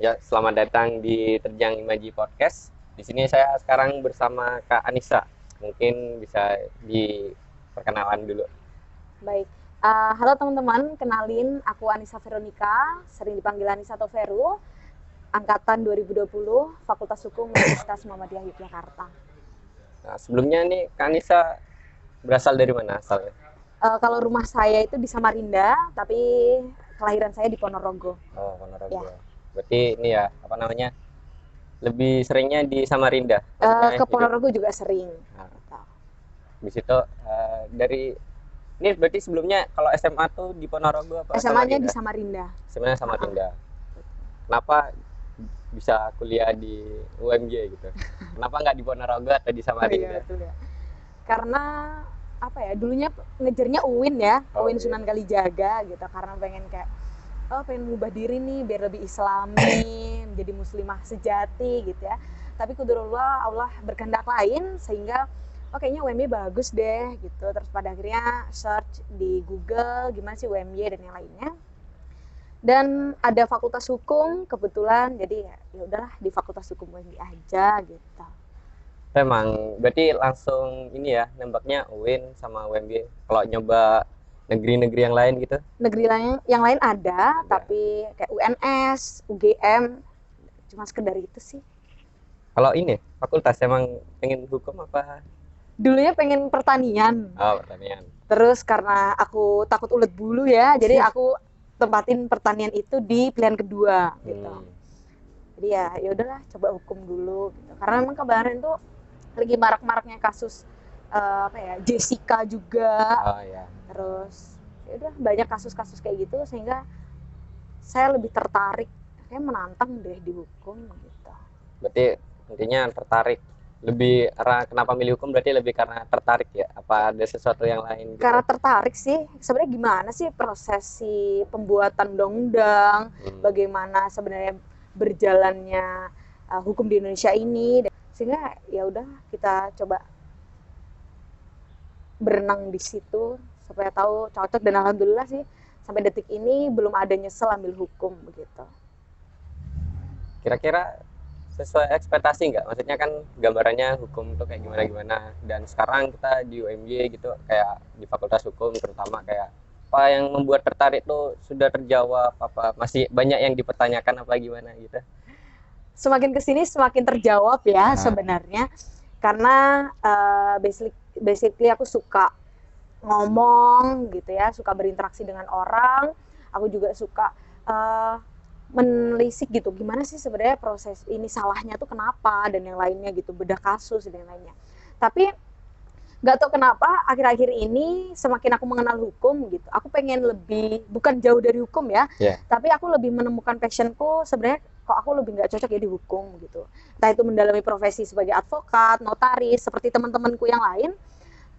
Ya, selamat datang di Terjang Imaji Podcast. Di sini saya sekarang bersama Kak Anissa. Mungkin bisa diperkenalan dulu. Baik. Halo teman-teman, kenalin aku Anissa Veronica, sering dipanggil Anissa atau Veru, angkatan 2020, Fakultas Hukum Universitas Muhammadiyah Yogyakarta. Nah, sebelumnya nih Kak Anissa berasal dari mana asalnya? Kalau rumah saya itu di Samarinda, tapi kelahiran saya di Ponorogo. Oh, Ya, Ponorogo. Berarti ini ya, apa namanya? Lebih seringnya di Samarinda. Maksudnya ke hidup. Ponorogo juga sering. Nah, di situ dari ini berarti sebelumnya kalau SMA tuh di Ponorogo apa SMA-nya di Samarinda? Samarinda. Sebenarnya Samarinda. Kenapa bisa kuliah di UMJ gitu? Kenapa nggak di Ponorogo atau di Oh iya Samarinda? betul ya. Karena apa ya, dulunya ngejarnya UIN ya, Oh UIN iya. Sunan Kalijaga gitu, karena pengen kayak pengen mengubah diri nih biar lebih islami, menjadi muslimah sejati gitu ya. Tapi qadarullah Allah berkehendak lain sehingga kayaknya UMY bagus deh gitu. Terus pada akhirnya search di Google gimana sih UMY dan yang lainnya. Dan ada fakultas hukum kebetulan, jadi ya udahlah di fakultas hukum UMY aja gitu. Memang berarti langsung ini ya nembaknya UIN sama UMB. Kalau nyoba negeri-negeri yang lain gitu Negeri lain yang lain ada, ada. tapi kayak UNS, UGM cuma sekedar itu sih. Kalau ini fakultas emang pengen hukum apa? Dulunya pengen pertanian, Oh, pertanian. terus karena aku takut ulet bulu ya, jadi aku tempatin pertanian itu di pilihan kedua gitu. Hmm. Jadi ya udahlah coba hukum dulu gitu. Karena memang kemarin tuh lagi marak-maraknya kasus apa ya, Jessica juga, Oh ya. terus ya udah banyak kasus-kasus kayak gitu sehingga saya lebih tertarik kayak menantang deh di hukum gitu. Berarti intinya tertarik lebih karena kenapa milih hukum berarti lebih karena tertarik ya? Apa ada sesuatu yang lain gitu? Karena tertarik sih, sebenarnya gimana sih proses si pembuatan undang-undang, Hmm. bagaimana sebenarnya berjalannya hukum di Indonesia ini, sehingga ya udah kita coba berenang di situ supaya tahu cocok, dan alhamdulillah sih sampai detik ini belum ada nyesel ambil hukum begitu. Kira-kira sesuai ekspektasi nggak? Maksudnya kan gambarannya hukum tuh kayak gimana-gimana. Dan sekarang kita di UMY gitu, kayak di Fakultas Hukum terutama kayak apa yang membuat tertarik tuh sudah terjawab apa masih banyak yang dipertanyakan apa gimana gitu. Semakin kesini semakin terjawab ya Nah, sebenarnya, karena basically aku suka ngomong gitu ya, suka berinteraksi dengan orang, aku juga suka uh, menelisik gitu gimana sih sebenarnya proses ini, salahnya tuh kenapa dan yang lainnya gitu, bedah kasus dan yang lainnya. Tapi nggak tahu kenapa akhir-akhir ini semakin aku mengenal hukum gitu, aku pengen lebih, bukan jauh dari hukum ya, ya. tapi aku lebih menemukan passionku sebenarnya, kok aku lebih nggak cocok ya di hukum gitu, entah itu mendalami profesi sebagai advokat, notaris seperti teman-temanku yang lain.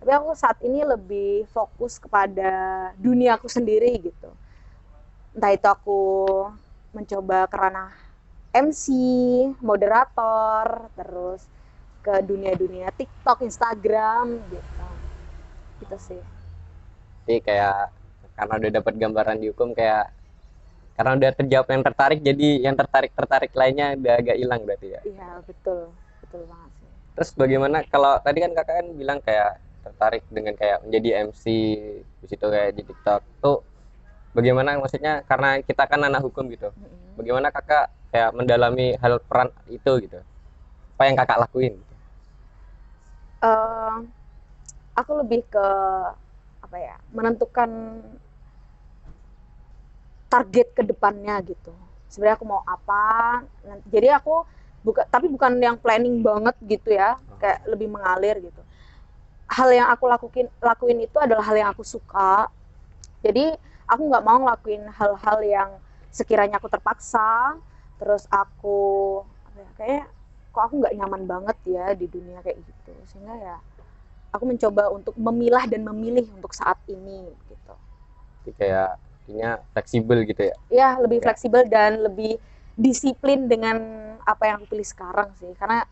Tapi aku saat ini lebih fokus kepada duniaku sendiri gitu, entah itu aku mencoba ke ranah MC, moderator, terus ke dunia-dunia TikTok, Instagram gitu. Gitu sih. Jadi kayak karena udah dapat gambaran di hukum kayak karena udah terjawab yang tertarik jadi yang tertarik lainnya udah agak hilang berarti ya. Iya, betul. Betul banget sih. Terus bagaimana kalau tadi kan kakak kan bilang kayak tertarik dengan kayak menjadi MC di situ kayak di TikTok tuh bagaimana maksudnya karena kita kan anak hukum gitu. Bagaimana kakak kayak mendalami hal peran itu gitu. Apa yang kakak lakuin? Uh, aku lebih ke apa ya, menentukan target ke depannya gitu. Sebenarnya aku mau apa. Jadi aku bukan yang planning banget gitu ya, kayak lebih mengalir gitu. Hal yang aku lakuin itu adalah hal yang aku suka. Jadi aku nggak mau ngelakuin hal-hal yang sekiranya aku terpaksa, terus aku kayak kok aku nggak nyaman banget ya di dunia kayak gitu, sehingga ya aku mencoba untuk memilah dan memilih untuk saat ini gitu. Jadi kayak artinya fleksibel gitu ya. Ya lebih Enggak. fleksibel dan lebih disiplin dengan apa yang aku pilih sekarang sih, karena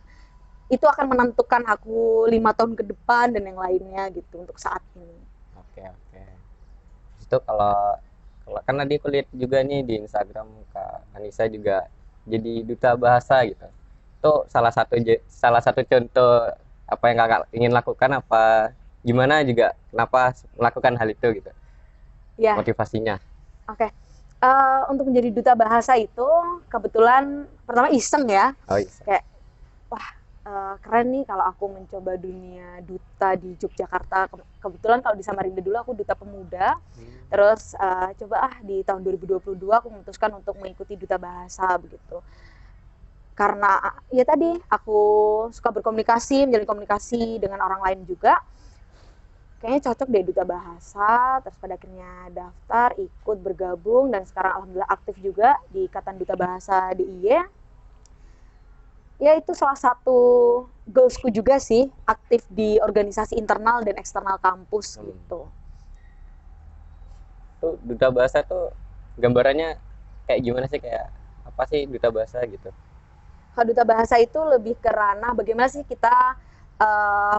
itu akan menentukan aku 5 tahun ke depan dan yang lainnya gitu untuk saat ini. Oke, oke. Itu kalau kalau kan tadi aku lihat juga nih di Instagram Kak Anissa juga jadi duta bahasa gitu. Itu salah satu contoh apa yang kakak ingin lakukan, apa gimana juga kenapa melakukan hal itu gitu, Ya, motivasinya. oke. Untuk menjadi duta bahasa itu kebetulan pertama iseng ya, Oh iya. kayak wah keren nih kalau aku mencoba dunia duta di Yogyakarta. Kebetulan kalau di Samarinda dulu aku duta pemuda, terus coba di tahun 2022 aku memutuskan untuk mengikuti duta bahasa begitu. Karena ya tadi aku suka berkomunikasi, menjalin komunikasi dengan orang lain juga, kayaknya cocok deh duta bahasa. Terus pada akhirnya daftar, ikut, bergabung, dan sekarang alhamdulillah aktif juga di Ikatan Duta Bahasa DIY. Ya itu salah satu goalsku juga sih, aktif di organisasi internal dan eksternal kampus gitu. Tuh duta bahasa tuh gambarannya kayak gimana sih, kayak apa sih duta bahasa gitu? Kalau duta bahasa itu lebih ke ranah bagaimana sih kita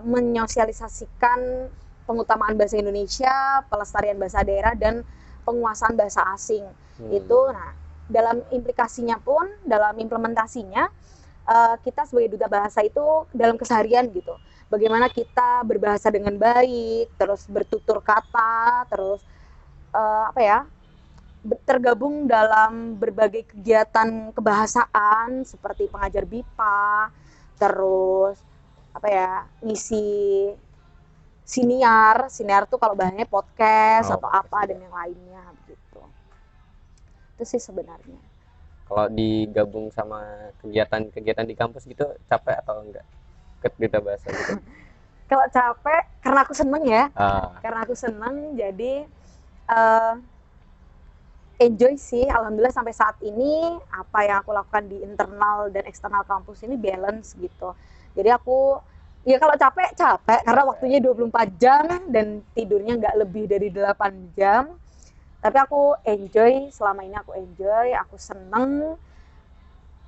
menyosialisasikan pengutamaan bahasa Indonesia, pelestarian bahasa daerah, dan penguasaan bahasa asing. Itu, nah, dalam implikasinya pun, dalam implementasinya, kita sebagai duta bahasa itu dalam keseharian gitu. Bagaimana kita berbahasa dengan baik, terus bertutur kata, terus apa ya, tergabung dalam berbagai kegiatan kebahasaan seperti pengajar BIPA, terus apa ya, ngisi siniar tuh kalau bahannya podcast atau apa dan yang lainnya begitu. Itu sih sebenarnya. Kalau digabung sama kegiatan-kegiatan di kampus gitu, capek atau enggak ikut duta bahasa gitu? Kalau capek karena aku seneng ya, karena aku seneng jadi enjoy sih. Alhamdulillah sampai saat ini apa yang aku lakukan di internal dan eksternal kampus ini balance gitu. Jadi aku ya kalau capek karena waktunya 24 jam dan tidurnya nggak lebih dari 8 jam. Tapi aku enjoy, selama ini aku enjoy, aku seneng,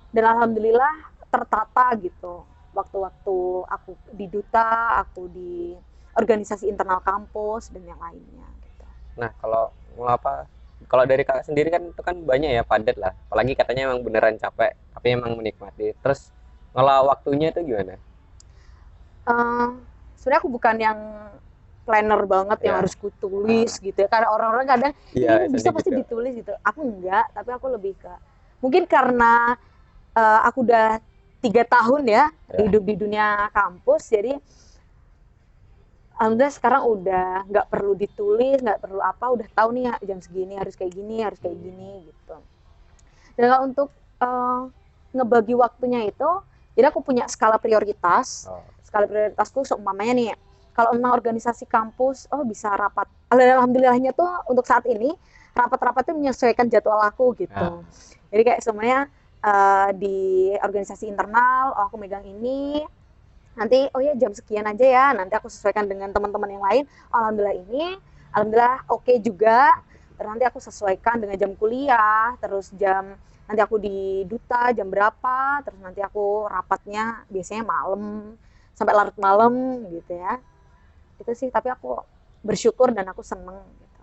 dan alhamdulillah tertata gitu. Waktu-waktu aku di duta, aku di organisasi internal kampus dan yang lainnya gitu. Nah, kalau dari kakak sendiri kan itu kan banyak ya, padat lah. Apalagi katanya emang beneran capek, tapi emang menikmati. Terus ngolah waktunya itu gimana? Sebenarnya aku bukan yang planner banget yang harus kutulis gitu ya. Karena orang-orang kadang ini bisa pasti gitu. Ditulis gitu. Aku enggak, tapi aku lebih ke mungkin karena aku udah 3 tahun ya hidup di dunia kampus, jadi alhamdulillah sekarang udah nggak perlu ditulis, nggak perlu apa, udah tahu nih ya jam segini harus kayak gini, harus kayak gini gitu. Dan kalau untuk ngebagi waktunya itu, jadi aku punya skala prioritas. Skala prioritasku seumpamanya nih, kalau memang organisasi kampus, bisa rapat. Alhamdulillahnya tuh untuk saat ini rapat-rapat itu menyesuaikan jadwal aku gitu. Jadi kayak semuanya di organisasi internal, aku megang ini, nanti jam sekian aja ya, nanti aku sesuaikan dengan teman-teman yang lain. Alhamdulillah oke juga. Terus nanti aku sesuaikan dengan jam kuliah, terus nanti aku di duta jam berapa, terus nanti aku rapatnya biasanya malam sampai larut malam gitu ya. Itu sih, tapi aku bersyukur dan aku seneng gitu.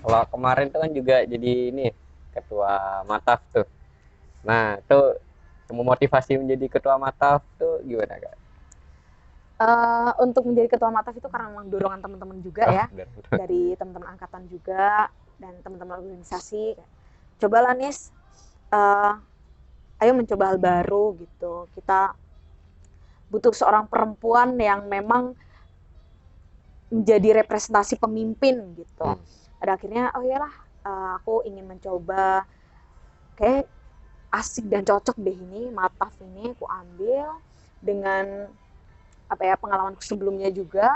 Kalau kemarin tuh kan juga jadi ini ketua Mataf tuh. Nah, tuh memotivasi menjadi ketua Mataf tuh gimana, Kak? Untuk menjadi ketua Mataf itu karena memang dorongan teman-teman juga ya, dari teman-teman angkatan juga dan teman-teman organisasi. Cobalah Nis, ayo mencoba hal baru gitu. Kita butuh seorang perempuan yang memang menjadi representasi pemimpin gitu. Pada akhirnya iyalah, aku ingin mencoba, kayak asik dan cocok deh ini Mataf ini, aku ambil dengan pengalamanku sebelumnya juga,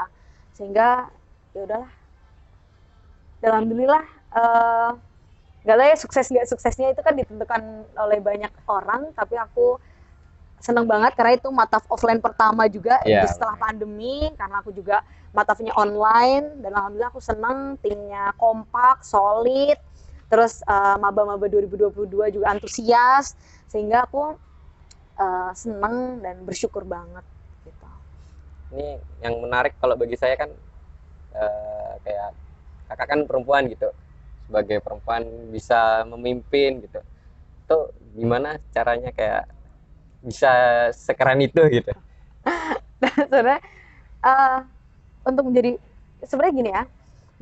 sehingga ya udahlah. Alhamdulillah nggak lah ya, sukses nggak suksesnya itu kan ditentukan oleh banyak orang, tapi aku seneng banget karena itu Mataf offline pertama juga setelah pandemi, karena aku juga Matafnya online, dan alhamdulillah aku seneng, timnya kompak, solid, terus maba-maba 2022 juga antusias, sehingga aku seneng dan bersyukur banget gitu. Ini yang menarik kalau bagi saya kan kayak kakak kan perempuan gitu, sebagai perempuan bisa memimpin gitu, itu gimana caranya kayak bisa sekeren itu gitu. Sebenarnya untuk menjadi, sebenarnya gini ya,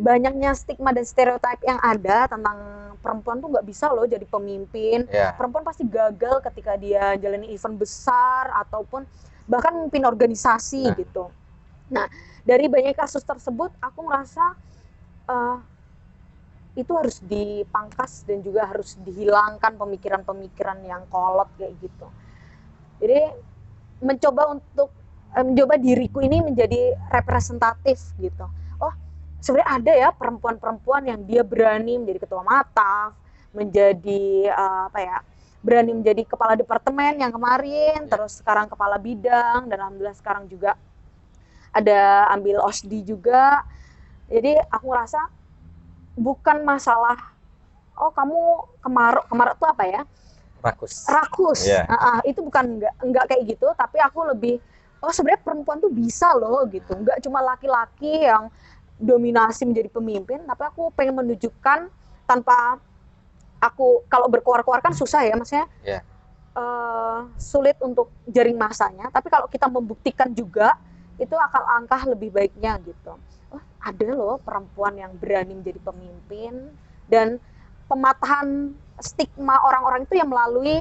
banyaknya stigma dan stereotip yang ada tentang perempuan tuh nggak bisa loh jadi pemimpin. Ya. Perempuan pasti gagal ketika dia jalani event besar ataupun bahkan memimpin organisasi gitu. Nah, dari banyak kasus tersebut aku ngerasa itu harus dipangkas dan juga harus dihilangkan pemikiran-pemikiran yang kolot kayak gitu. Jadi mencoba diriku ini menjadi representatif gitu. Oh, sebenarnya ada ya perempuan-perempuan yang dia berani menjadi ketua Mataf, menjadi berani menjadi kepala departemen yang kemarin, terus sekarang kepala bidang, dan alhamdulillah sekarang juga ada ambil OSDI juga. Jadi aku ngerasa bukan masalah kamu kemaruk tuh apa ya? Rakus. Itu bukan enggak kayak gitu, tapi aku lebih sebenarnya perempuan tuh bisa loh gitu. Enggak cuma laki-laki yang dominasi menjadi pemimpin, tapi aku pengen menunjukkan tanpa aku, kalau berkoar-koar kan susah ya maksudnya. Sulit untuk jaring masanya, tapi kalau kita membuktikan juga itu akan angka lebih baiknya gitu. Ada loh perempuan yang berani menjadi pemimpin, dan pematahan stigma orang-orang itu yang melalui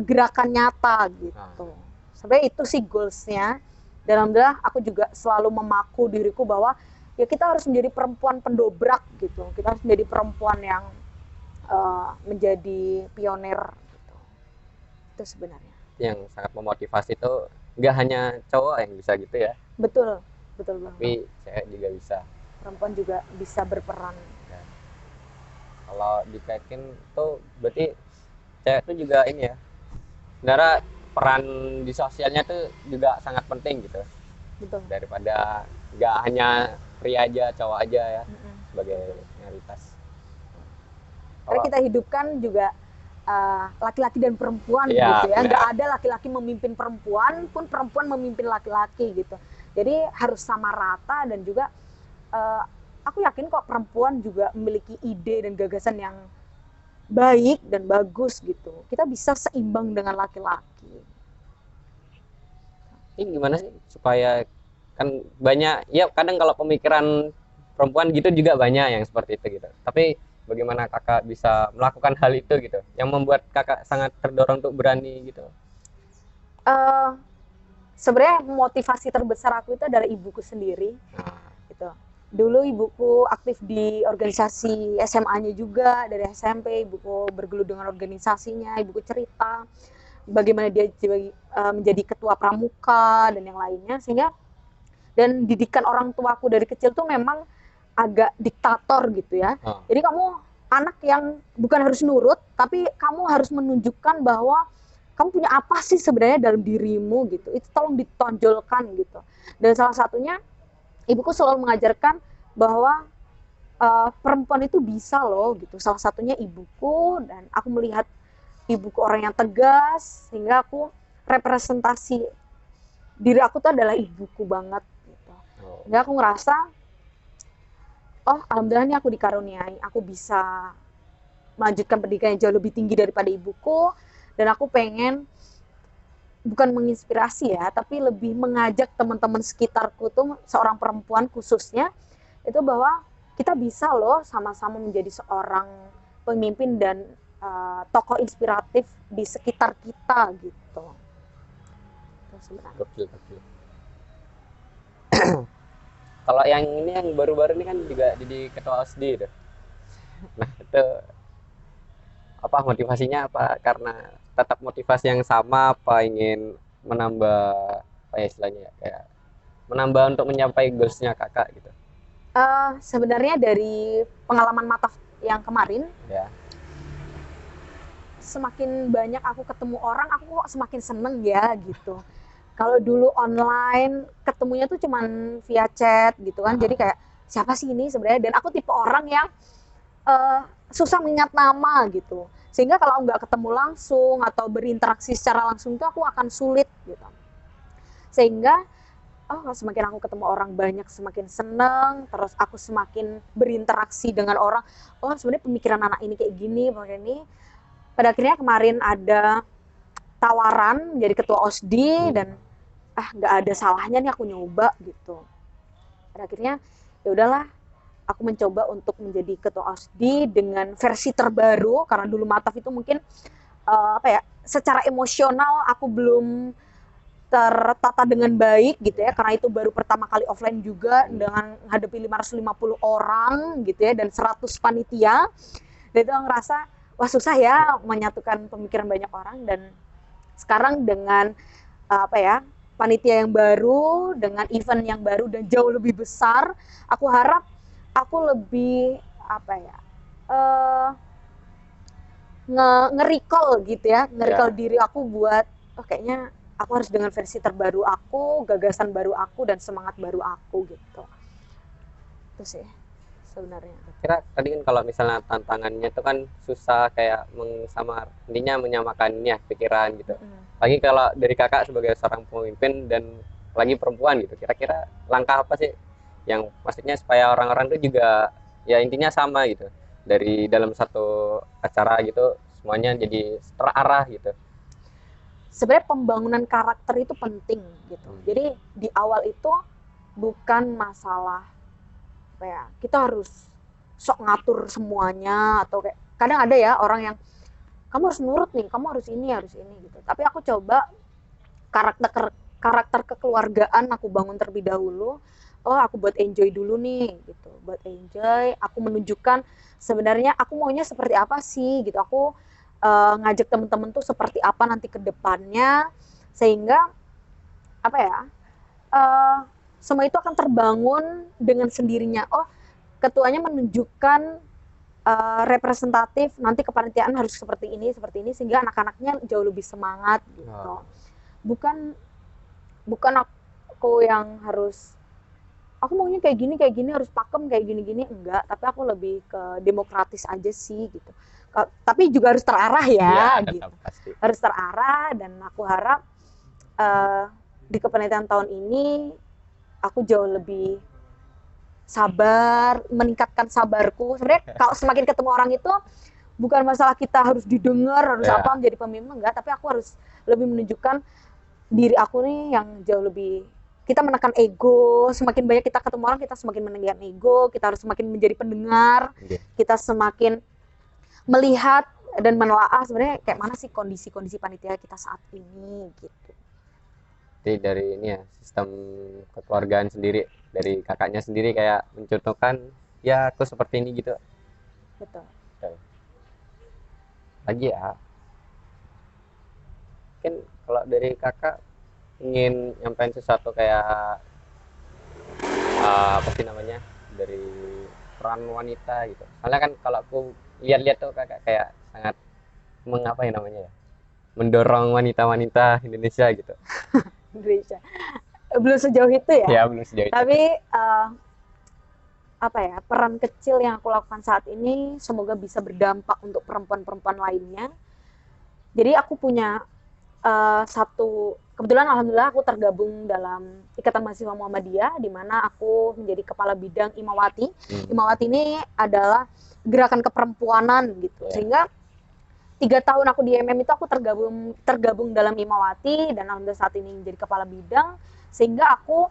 gerakan nyata gitu. Sebenarnya itu sih goalsnya. Dan alhamdulillah aku juga selalu memaku diriku bahwa ya kita harus menjadi perempuan pendobrak gitu. Kita harus menjadi perempuan yang menjadi pionir gitu. Itu sebenarnya. Yang sangat memotivasi itu nggak hanya cowok yang bisa gitu ya. Betul banget. Tapi cewek juga bisa. Perempuan juga bisa berperan. Ya. Kalau dikaitin tuh berarti cewek tuh juga ini ya. Sebenarnya peran di sosialnya tuh juga sangat penting gitu. Betul. Daripada nggak hanya pria aja, cowok aja ya, sebagai mayoritas. Karena kita hidupkan juga laki-laki dan perempuan gitu ya. Nggak ada laki-laki memimpin perempuan, pun perempuan memimpin laki-laki gitu. Jadi harus sama rata, dan juga aku yakin kok perempuan juga memiliki ide dan gagasan yang baik dan bagus gitu. Kita bisa seimbang dengan laki-laki. Ini gimana sih supaya, kan banyak ya, kadang kalau pemikiran perempuan gitu juga banyak yang seperti itu gitu. Tapi bagaimana kakak bisa melakukan hal itu gitu, yang membuat kakak sangat terdorong untuk berani gitu? Sebenarnya motivasi terbesar aku itu adalah ibuku sendiri. Gitu. Dulu ibuku aktif di organisasi SMA-nya juga, dari SMP ibuku bergelut dengan organisasinya. Ibuku cerita bagaimana dia menjadi ketua pramuka dan yang lainnya, sehingga dan didikan orang tuaku dari kecil tuh memang agak diktator gitu ya. Jadi kamu anak yang bukan harus nurut, tapi kamu harus menunjukkan bahwa kamu punya apa sih sebenarnya dalam dirimu gitu. Itu tolong ditonjolkan gitu. Dan salah satunya ibuku selalu mengajarkan bahwa perempuan itu bisa loh gitu. Salah satunya ibuku, dan aku melihat ibuku orang yang tegas, sehingga aku representasi diri aku tuh adalah ibuku banget gitu. Sehingga aku ngerasa alhamdulillah nih aku dikaruniai, aku bisa melanjutkan pendidikan yang jauh lebih tinggi daripada ibuku, dan aku pengen bukan menginspirasi ya, tapi lebih mengajak teman-teman sekitarku tuh, seorang perempuan khususnya, itu bahwa kita bisa loh sama-sama menjadi seorang pemimpin dan tokoh inspiratif di sekitar kita gitu. Betul. Kalau yang ini yang baru-baru ini kan juga jadi ketua OSDI itu. Nah itu apa motivasinya, apa karena tetap motivasi yang sama, apa ingin menambah apa ya istilahnya ya, kayak menambah untuk mencapai goalsnya kakak gitu? Sebenarnya dari pengalaman Mataf yang kemarin ya, semakin banyak aku ketemu orang, aku kok semakin seneng ya gitu. Kalau dulu online ketemunya tuh cuman via chat gitu kan, jadi kayak siapa sih ini sebenarnya, dan aku tipe orang yang susah mengingat nama gitu, sehingga kalau nggak ketemu langsung atau berinteraksi secara langsung itu aku akan sulit gitu. Sehingga semakin aku ketemu orang banyak semakin seneng, terus aku semakin berinteraksi dengan orang, sebenarnya pemikiran anak ini kayak gini, pada akhirnya kemarin ada tawaran menjadi ketua OSDI dan nggak ada salahnya nih aku nyoba gitu. Pada akhirnya ya udahlah, aku mencoba untuk menjadi ketua OSDI dengan versi terbaru, karena dulu Mataf itu mungkin secara emosional aku belum tertata dengan baik gitu ya, karena itu baru pertama kali offline juga dengan menghadapi 550 orang gitu ya dan 100 panitia. Dan itu ngerasa wah susah ya menyatukan pemikiran banyak orang. Dan sekarang dengan panitia yang baru, dengan event yang baru dan jauh lebih besar, aku harap aku lebih nge-recall gitu ya, nge-recall diri aku buat kayaknya aku harus dengan versi terbaru aku, gagasan baru aku, dan semangat baru aku gitu. Itu sih sebenarnya. Kira tadi kan kalau misalnya tantangannya itu kan susah kayak intinya menyamakannya pikiran gitu. Lagi kalau dari kakak sebagai seorang pemimpin dan lagi perempuan gitu, kira-kira langkah apa sih yang maksudnya supaya orang-orang itu juga ya intinya sama gitu, dari dalam satu acara gitu semuanya jadi terarah gitu. Sebenarnya pembangunan karakter itu penting gitu. Jadi di awal itu bukan masalah kita harus sok ngatur semuanya, atau kayak kadang ada ya orang yang kamu harus nurut nih, kamu harus ini gitu. Tapi aku coba karakter kekeluargaan aku bangun terlebih dahulu. Aku buat enjoy dulu nih gitu, buat enjoy. Aku menunjukkan sebenarnya aku maunya seperti apa sih gitu. Aku ngajak teman-teman tuh seperti apa nanti ke depannya, sehingga semua itu akan terbangun dengan sendirinya. Ketuanya menunjukkan representatif nanti kepanitiaan harus seperti ini sehingga anak-anaknya jauh lebih semangat gitu. Bukan aku yang harus aku maunya kayak gini harus pakem kayak gini enggak, tapi aku lebih ke demokratis aja sih gitu. Tapi juga harus terarah ya gitu. Pasti. Harus terarah, dan aku harap di kepanitiaan tahun ini aku jauh lebih sabar, meningkatkan sabarku. Sebenarnya kalau semakin ketemu orang itu bukan masalah kita harus didengar, harus menjadi pemimpin, enggak, tapi aku harus lebih menunjukkan diri aku nih yang jauh lebih, kita menekan ego. Semakin banyak kita ketemu orang, kita semakin meninggikan ego. Kita harus semakin menjadi pendengar. Kita semakin melihat dan menelaah sebenarnya kayak mana sih kondisi panitia kita saat ini gitu. Jadi dari ini ya, sistem kekeluargaan sendiri, dari kakaknya sendiri kayak mencontohkan ya aku seperti ini gitu. Betul. Lagi ya, mungkin kalau dari kakak ingin nyampein sesuatu kayak apa sih namanya, dari peran wanita gitu. Soalnya kan kalau aku lihat-lihat tuh kakak kayak sangat mengapa ya namanya ya, mendorong wanita-wanita Indonesia gitu. Indonesia belum sejauh itu ya. Ya belum sejauh itu. Tapi peran kecil yang aku lakukan saat ini semoga bisa berdampak untuk perempuan-perempuan lainnya. Jadi aku punya kebetulan alhamdulillah aku tergabung dalam Ikatan Mahasiswa Muhammadiyah, di mana aku menjadi kepala bidang Imawati. Imawati ini adalah gerakan keperempuanan gitu. Sehingga 3 tahun aku di MM itu aku tergabung dalam Imawati, dan alhamdulillah saat ini menjadi kepala bidang, sehingga aku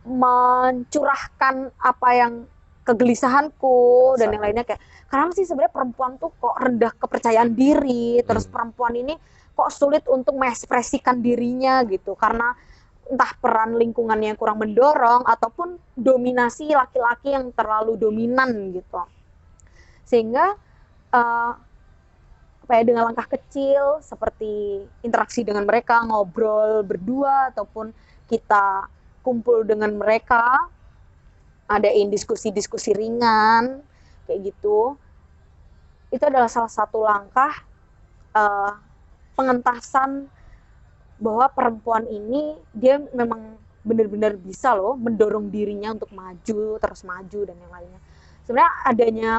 mencurahkan apa yang kegelisahanku dan yang lainnya, kayak kenapa sih sebenarnya perempuan tuh kok rendah kepercayaan diri, terus perempuan ini kok sulit untuk mengekspresikan dirinya gitu, karena entah peran lingkungannya yang kurang mendorong ataupun dominasi laki-laki yang terlalu dominan gitu. Sehingga dengan langkah kecil seperti interaksi dengan mereka, ngobrol berdua ataupun kita kumpul dengan mereka, adain diskusi-diskusi ringan kayak gitu, itu adalah salah satu langkah pengentasan bahwa perempuan ini dia memang benar-benar bisa loh mendorong dirinya untuk maju, terus maju dan yang lainnya. Sebenarnya adanya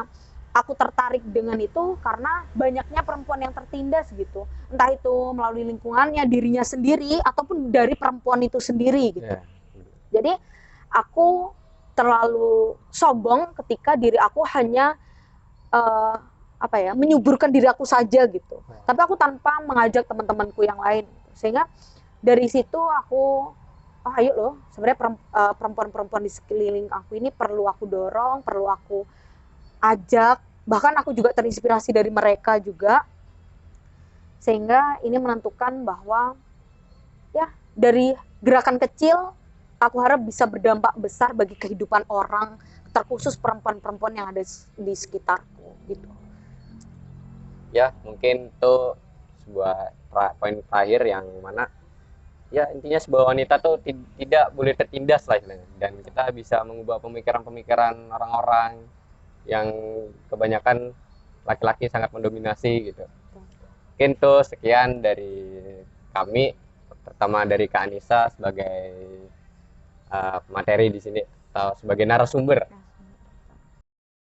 aku tertarik dengan itu karena banyaknya perempuan yang tertindas gitu, entah itu melalui lingkungannya, dirinya sendiri, ataupun dari perempuan itu sendiri gitu. Jadi aku terlalu sombong ketika diri aku hanya apa ya, menyuburkan diri aku saja gitu. Tapi aku tanpa mengajak teman-temanku yang lain. Sehingga dari situ aku, oh ayo loh, sebenarnya perempuan-perempuan di sekeliling aku ini perlu aku dorong, perlu aku ajak. Bahkan aku juga terinspirasi dari mereka juga. Sehingga ini menentukan bahwa ya dari gerakan kecil aku harap bisa berdampak besar bagi kehidupan orang, terkhusus perempuan-perempuan yang ada di sekitarku gitu. Ya mungkin itu sebuah poin terakhir yang mana ya intinya sebuah wanita tuh tidak boleh tertindas lah istilahnya, dan kita bisa mengubah pemikiran-pemikiran orang-orang yang kebanyakan laki-laki sangat mendominasi gitu. Mungkin tuh sekian dari kami, pertama dari Kak Anissa sebagai materi di sini atau sebagai narasumber